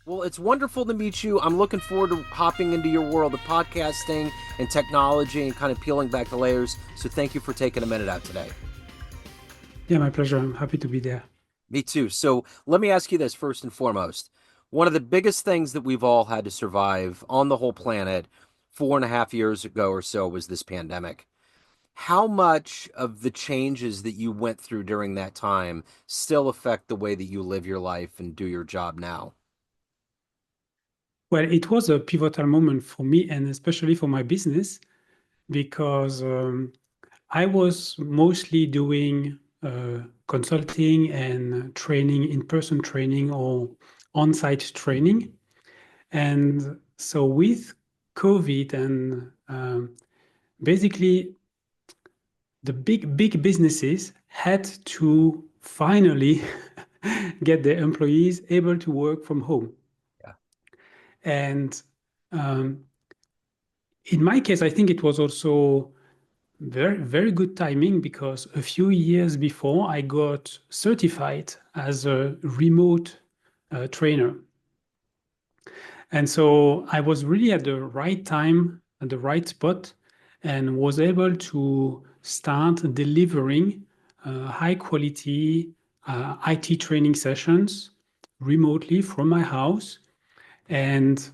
Well, it's wonderful to meet you. I'm looking forward to hopping into your world of podcasting and technology and kind of peeling back the layers. So thank you for taking a minute out today. Yeah, my pleasure. I'm happy to be there. Me too. So let me ask you this first and foremost. One of the biggest things that we've all had to survive on the whole planet 4.5 years ago or so was this pandemic. How much of the changes that you went through during that time still affect the way that you live your life and do your job now? Well, it was a pivotal moment for me and especially for my business because I was mostly doing consulting and training, in-person training or on-site training. And so with COVID and basically the big businesses had to finally get their employees able to work from home. Yeah. And um, in my case, I think it was also very good timing because a few years before I got certified as a remote trainer. And so I was really at the right time, at the right spot, and was able to start delivering high quality IT training sessions remotely from my house. And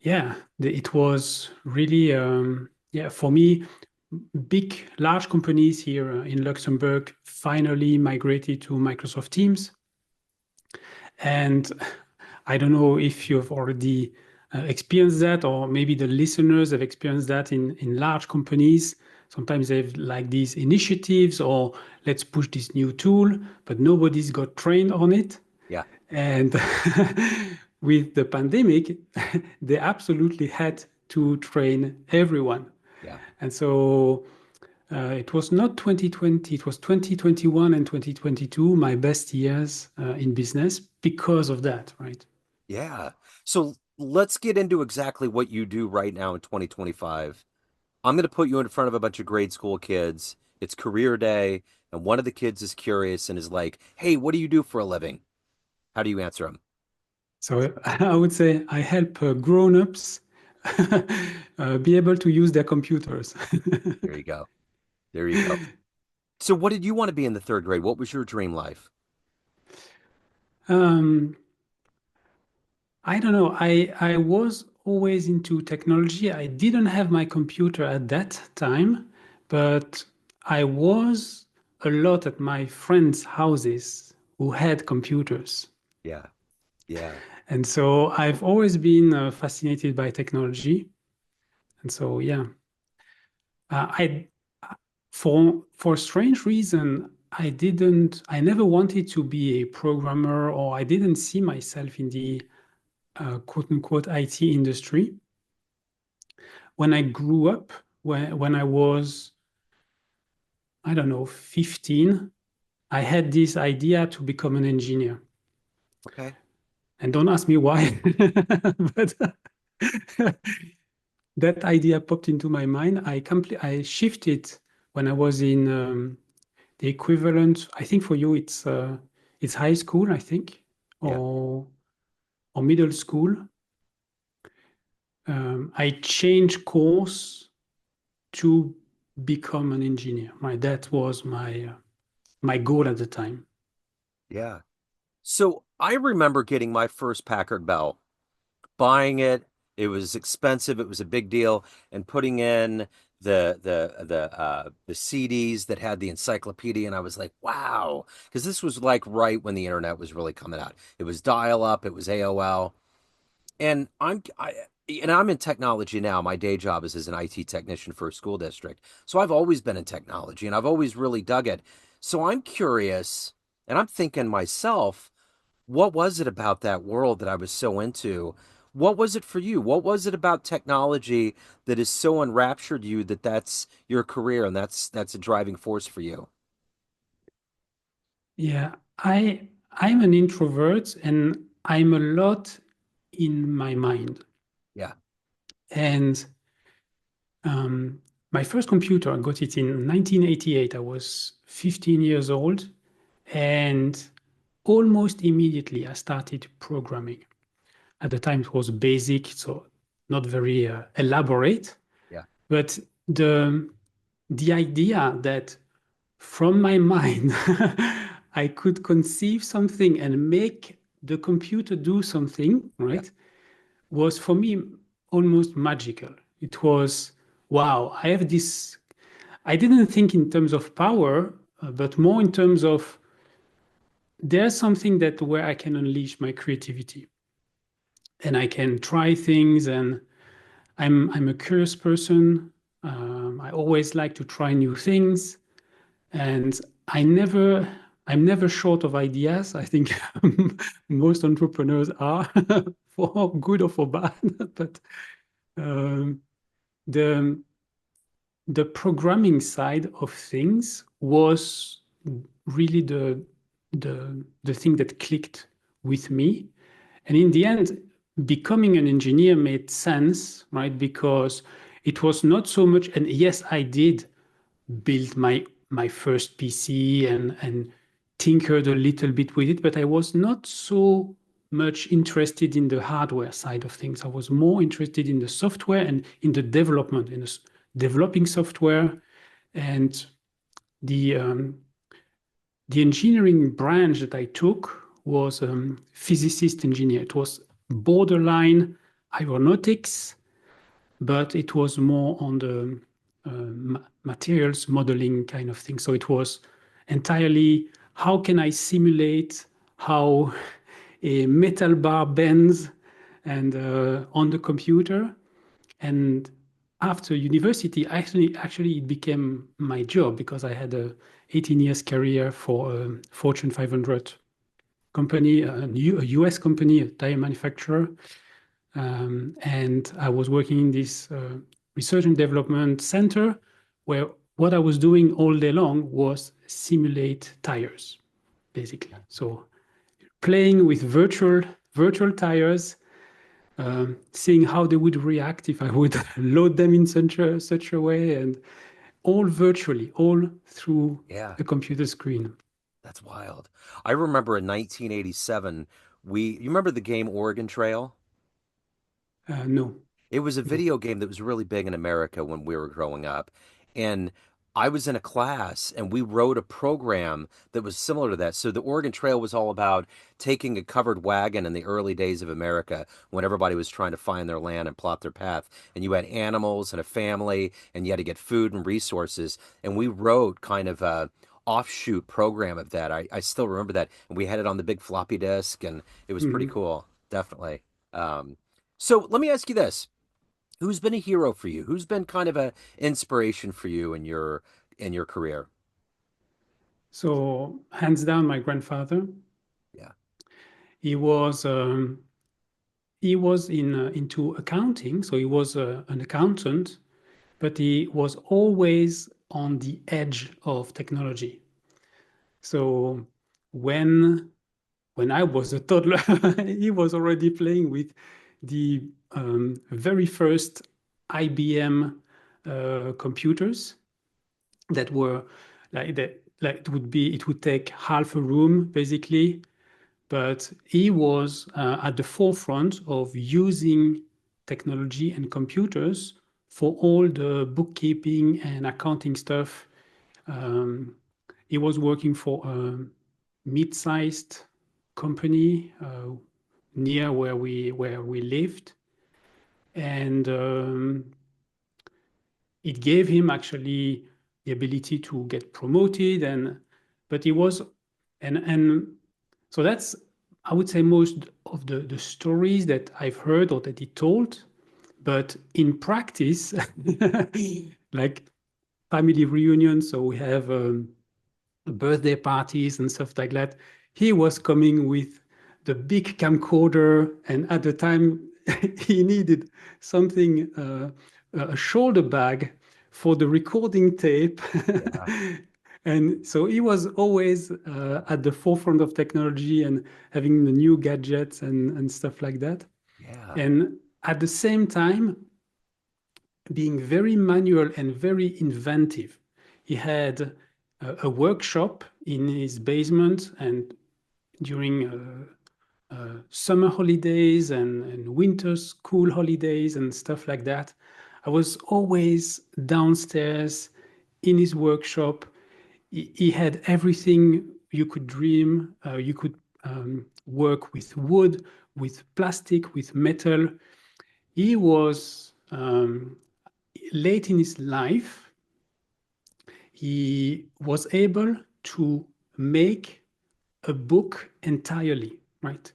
yeah, it was really, yeah, for me, large companies here in Luxembourg finally migrated to Microsoft Teams. And I don't know if you've already experienced that, or maybe the listeners have experienced that in large companies. Sometimes they have like these initiatives, or let's push this new tool, but nobody's got trained on it. Yeah. And with the pandemic, they absolutely had to train everyone. Yeah. And so it was not 2020, it was 2021 and 2022, my best years in business because of that, right? Yeah. So let's get into exactly what you do right now in 2025. I'm going to put you in front of a bunch of grade school kids. It's career day, and one of the kids is curious and is like, "Hey, what do you do for a living?" How do you answer them? So I would say I help grown-ups be able to use their computers. There you go. There you go. So what did you want to be in the third grade? What was your dream life? um, I don't know. I was always into technology. I didn't have my computer at that time, but I was a lot at my friends' houses who had computers. Yeah. Yeah. And so I've always been fascinated by technology. And so, yeah, I for strange reason, I never wanted to be a programmer, or I didn't see myself in the quote unquote IT industry. When I grew up, when I was, I don't know, 15, I had this idea to become an engineer. Okay. And don't ask me why, but that idea popped into my mind. I shifted when I was in the equivalent. I think for you it's high school, I think, Yeah. or middle school. I changed course to become an engineer. That was my goal at the time. Yeah. So I remember getting my first Packard Bell, buying it. It was expensive. It was a big deal, and putting in the CDs that had the encyclopedia, and I was like, wow, because this was like right when the internet was really coming out. It was dial up. It was AOL, and I'm in technology now. My day job is as an IT technician for a school district. So I've always been in technology and I've always really dug it. So I'm curious and I'm thinking myself, what was it about that world that I was so into? What was it for you? What was it about technology that is so enraptured you that that's your career and that's a driving force for you? Yeah, I'm an introvert and I'm a lot in my mind. Yeah. And um, my first computer, I got it in 1988. I was 15 years old, and almost immediately I started programming. At the time, it was basic, so not very elaborate. Yeah. But the the idea that from my mind I could conceive something and make the computer do something, Yeah. right, was for me almost magical. It was, wow, I have this. I didn't think in terms of power, but more in terms of there's something that where I can unleash my creativity and I can try things. And I'm a curious person. I always like to try new things, and I never I'm never short of ideas. I think most entrepreneurs are, for good or for bad. But um, the the programming side of things was really the thing that clicked with me. And in the end, becoming an engineer made sense, right? Because it was not so much, and yes, I did build my first PC and tinkered a little bit with it, but I was not so much interested in the hardware side of things. I was more interested in the software and in the development, in the developing software. And the the engineering branch that I took was physicist engineer. It was borderline aeronautics, but it was more on the materials modeling kind of thing. So it was entirely how can I simulate how a metal bar bends and on the computer. And after university, actually it became my job because I had a 18 years career for a Fortune 500 company, a US company, a tire manufacturer. And I was working in this research and development center where what I was doing all day long was simulate tires, basically. So playing with virtual tires, seeing how they would react if I would load them in such a way, and all virtually, all through Yeah. a computer screen. That's wild. I remember in 1987, you remember the game Oregon Trail? No, It was a no. video game that was really big in America when we were growing up. And I was in a class and we wrote a program that was similar to that. So the Oregon Trail was all about taking a covered wagon in the early days of America when everybody was trying to find their land and plot their path. And you had animals and a family and you had to get food and resources. And we wrote kind of a offshoot program of that. I still remember that. And we had it on the big floppy disk and it was pretty Mhm. cool. Definitely. So let me ask you this. Who's been a hero for you? Who's been kind of a inspiration for you in your career? So hands down, my grandfather. Yeah. He was he was into accounting, so he was an accountant, but he was always on the edge of technology. So when when I was a toddler, he was already playing with the very first IBM computers that were like that. Like it would take half a room basically, but he was at the forefront of using technology and computers for all the bookkeeping and accounting stuff. Um, he was working for a mid-sized company near where we lived, and it gave him actually the ability to get promoted. And but he was and so that's, I would say, most of the stories that I've heard or that he told. But in practice, like family reunions, so we have birthday parties and stuff like that. He was coming with the big camcorder, and at the time, he needed something, a shoulder bag for the recording tape. Yeah. And so he was always at the forefront of technology and having the new gadgets and stuff like that. Yeah. And at the same time, being very manual and very inventive. He had a workshop in his basement, and during summer holidays and winter school holidays and stuff like that. I was always downstairs in his workshop. He had everything you could dream. You could work with wood, with plastic, with metal. He was late in his life. He was able to make a book entirely, right?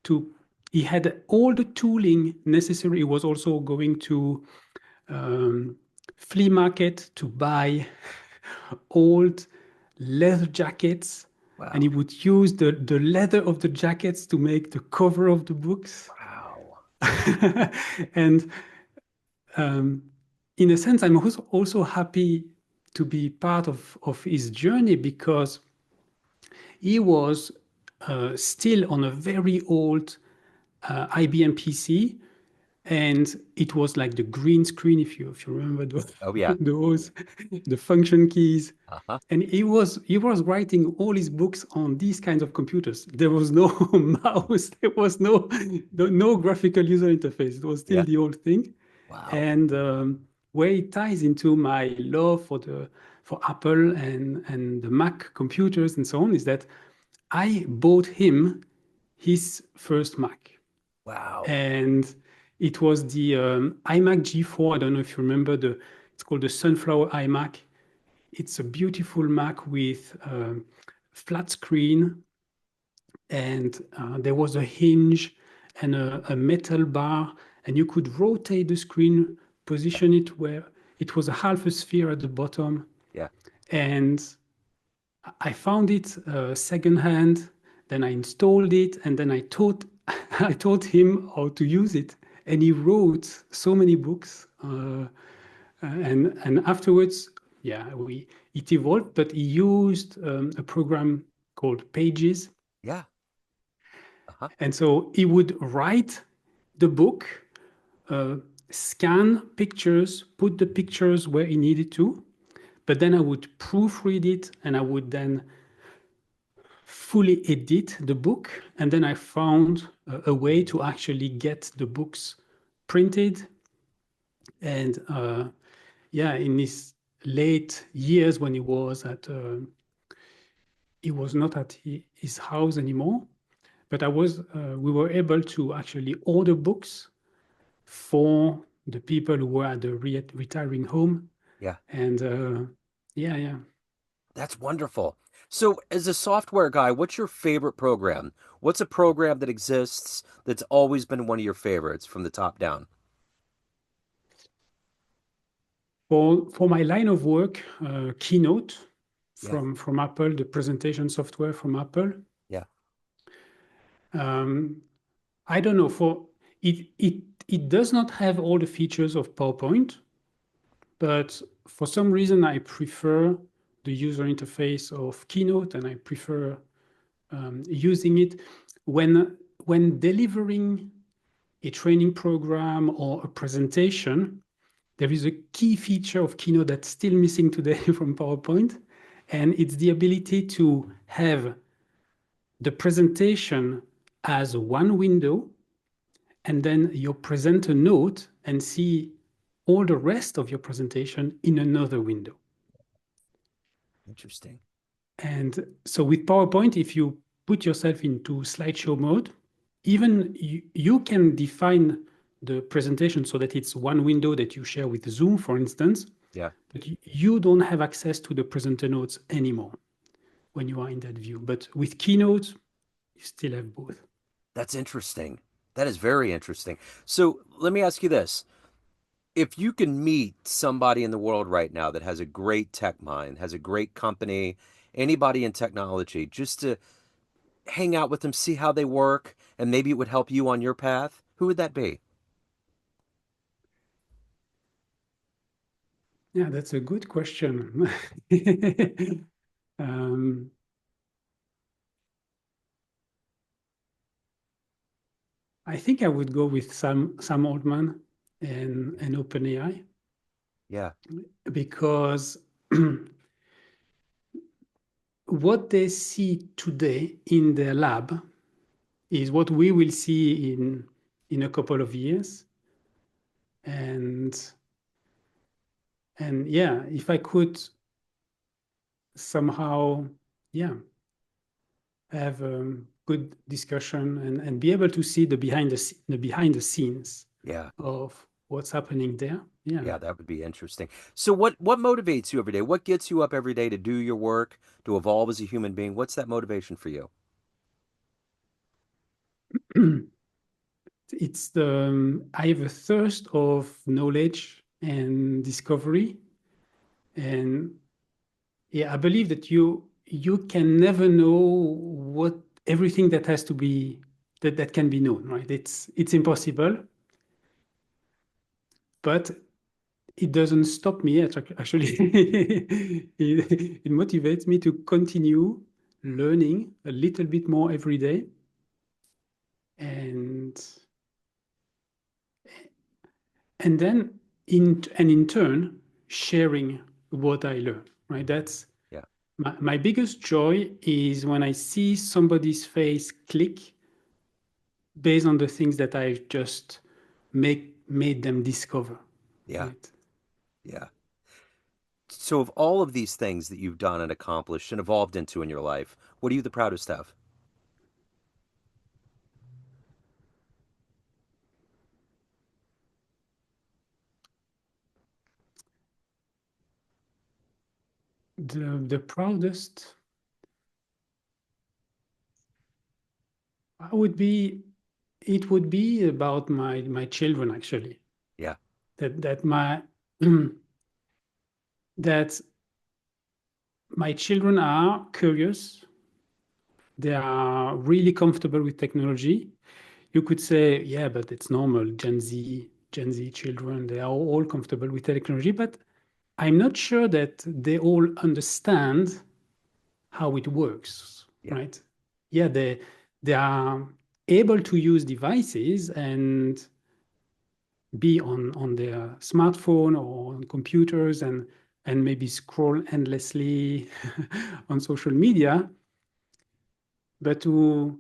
To He had all the tooling necessary. He was also going to um, flea market to buy old leather jackets, and he Wow. would use the leather of the jackets to make the cover of the books. Wow. And um, in a sense, I'm also happy to be part of his journey because he was still on a very old IBM PC, and it was like the green screen, if you remember Oh yeah. those the function keys. Uh-huh. And he was writing all his books on these kinds of computers. There was no mouse, there was no graphical user interface. It was still Yeah. the old thing. Wow. And where it ties into my love for Apple and the Mac computers and so on is that I bought him his first Mac, Wow. and it was the iMac G4. I don't know if you remember it's called the Sunflower iMac. It's a beautiful Mac with flat screen, and there was a hinge and a metal bar, and you could rotate the screen, Yeah. position it where it was a half a sphere at the bottom, Yeah. and I found it secondhand. Then I installed it, and then I taught I taught him how to use it, and he wrote so many books. And afterwards, yeah, we it evolved, but he used a program called Pages, Yeah. Uh-huh. and so he would write the book, uh, scan pictures, put the pictures where he needed to, but then I would proofread it, and I would then fully edit the book. And then I found a way to actually get the books printed. And yeah, in his late years when he was not at his house anymore, but we were able to actually order books for the people who were at the retiring home. Yeah. And yeah, yeah. That's wonderful. So, as a software guy, what's your favorite program? What's a program that exists that's always been one of your favorites from the top down? For my line of work, Keynote Yeah. from Apple, the presentation software from Apple. Yeah. Um, I don't know, for it does not have all the features of PowerPoint, but for some reason I prefer the user interface of Keynote, and I prefer using it when delivering a training program or a presentation. There is a key feature of Keynote that's still missing today from PowerPoint, and it's the ability to have the presentation as one window, and then you present a note and see all the rest of your presentation in another window. Interesting. And so with PowerPoint, if you put yourself into slideshow mode, even you can define the presentation so that it's one window that you share with Zoom, for instance, Yeah. but you don't have access to the presenter notes anymore when you are in that view. But with Keynote, you still have both. That's interesting. That is very interesting. So, let me ask you this. If you can meet somebody in the world right now that has a great tech mind, has a great company, anybody in technology, just to hang out with them, see how they work, and maybe it would help you on your path, who would that be? Yeah, that's a good question. um, I think I would go with Sam Altman and OpenAI, Yeah. because what they see today in their lab is what we will see in a couple of years. And yeah, if I could somehow, yeah, have a good discussion and be able to see the behind the scenes Yeah. of what's happening there. Yeah. Yeah, that would be interesting. So what motivates you every day? What gets you up every day to do your work, to evolve as a human being? What's that motivation for you? It's I have a thirst of knowledge and discovery. And yeah, I believe that you can never know what everything that has to be that can be known, right? It's impossible, but it doesn't stop me. Actually, it motivates me to continue learning a little bit more every day, and then in turn sharing what I learn. Right? That's Yeah. my biggest joy is when I see somebody's face click based on the things that I just made them discover. Yeah. Right? Yeah. So of all of these things that you've done and accomplished and evolved into in your life, what are you the proudest of? The proudest I would be it would be about my children actually. Yeah. That my that my children are curious. They are really comfortable with technology. You could say, yeah, but it's normal. Gen Z children, they are all comfortable with technology, but I'm not sure that they all understand how it works, Yeah. right? Yeah, they are able to use devices and be on their smartphone or on computers and maybe scroll endlessly on social media, but to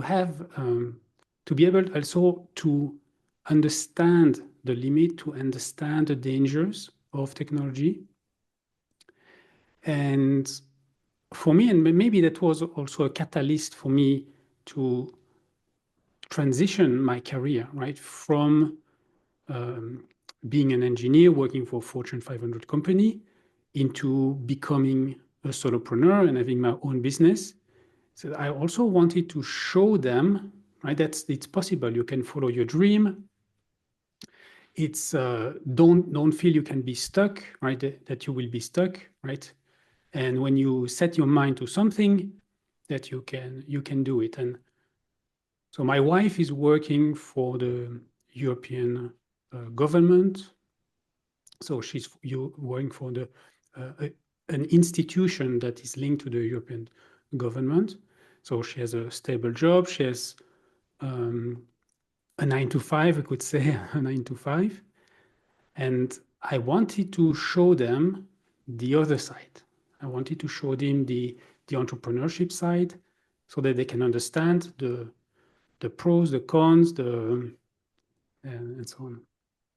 have to be able also to understand the limit, to understand the dangers of technology. And for me, and maybe that was also a catalyst for me to transition my career, right, from um, being an engineer working for a Fortune 500 company into becoming a solopreneur and having my own business. So I also wanted to show them, right, that it's possible. You can follow your dream. It's don't feel you can be stuck, right? That you will be stuck, right? And when you set your mind to something, that you can do it. And so my wife is working for the European government. So she's working for an institution that is linked to the European government. So she has a stable job. She has um, a 9 to 5, I could say, a 9 to 5. And I wanted to show them the other side. I wanted to show them the entrepreneurship side so that they can understand the pros, the cons, and so on.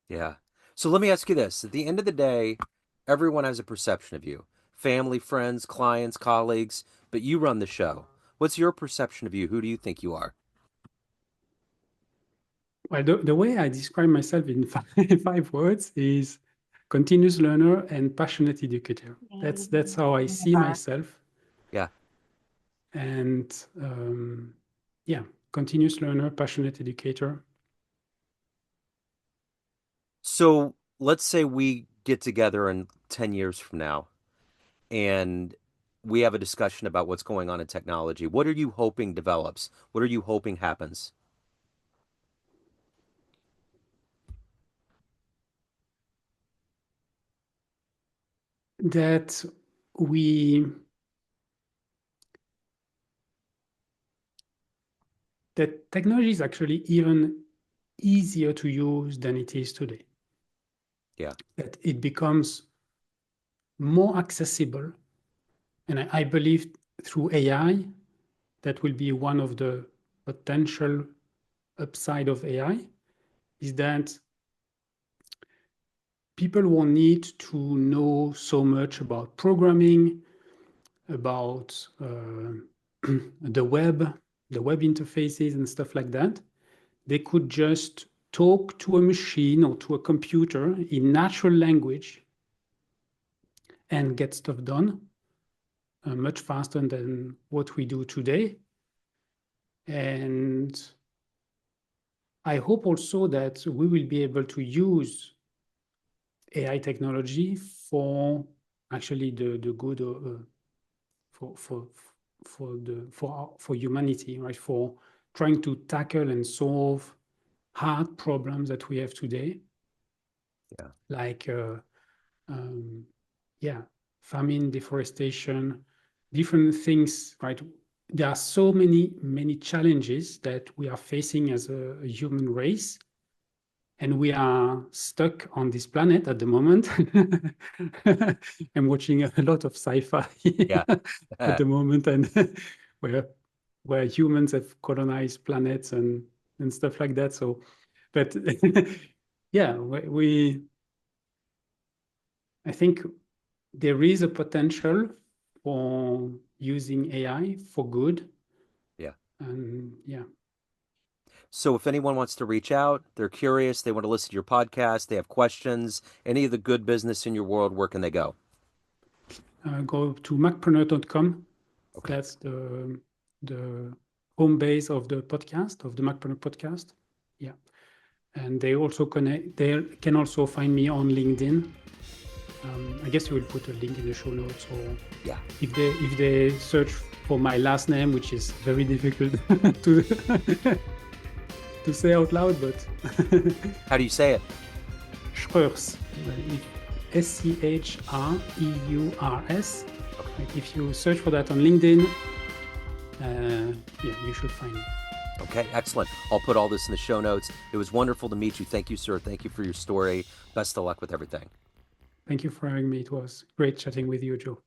Yeah. So let me ask you this. At the end of the day, everyone has a perception of you. Family, friends, clients, colleagues, but you run the show. What's your perception of you? Who do you think you are? Well, the way I describe myself in five words is continuous learner and passionate educator. That's how I see myself. Yeah. And yeah, continuous learner, passionate educator. So let's say we get together in 10 years from now and we have a discussion about what's going on in technology. What are you hoping develops? What are you hoping happens? That we that technology is actually even easier to use than it is today. Yeah. That it becomes more accessible And I believe through AI, that will be one of the potential upside of AI, is that people won't need to know so much about programming, about the web interfaces and stuff like that. They could just talk to a machine or to a computer in natural language and get stuff done much faster than what we do today. And I hope also that we will be able to use AI technology for actually the good for for humanity, right? For trying to tackle and solve hard problems that we have today, Yeah. like yeah, famine, deforestation, different things, right? There are so many challenges that we are facing as a human race, and we are stuck on this planet at the moment. I'm watching a lot of sci-fi Yeah. at the moment, and where humans have colonized planets and stuff like that. So, but yeah, I think there is a potential for using AI for good, Yeah. and yeah. So if anyone wants to reach out, they're curious, they want to listen to your podcast, they have questions, any of the good business in your world, where can they go? Go to macpreneur.com. Okay. That's the home base of the podcast, of the Macpreneur Podcast. Yeah. And they also connect, they can also find me on LinkedIn. I guess you will put a link in the show notes, or Yeah. if they search for my last name, which is very difficult to to say out loud, but How do you say it? Schreurs, Scheurs. Okay. If you search for that on LinkedIn, yeah, you should find me. Okay, excellent. I'll put all this in the show notes. It was wonderful to meet you. Thank you, sir. Thank you for your story. Best of luck with everything. Thank you for having me. It was great chatting with you, Joe.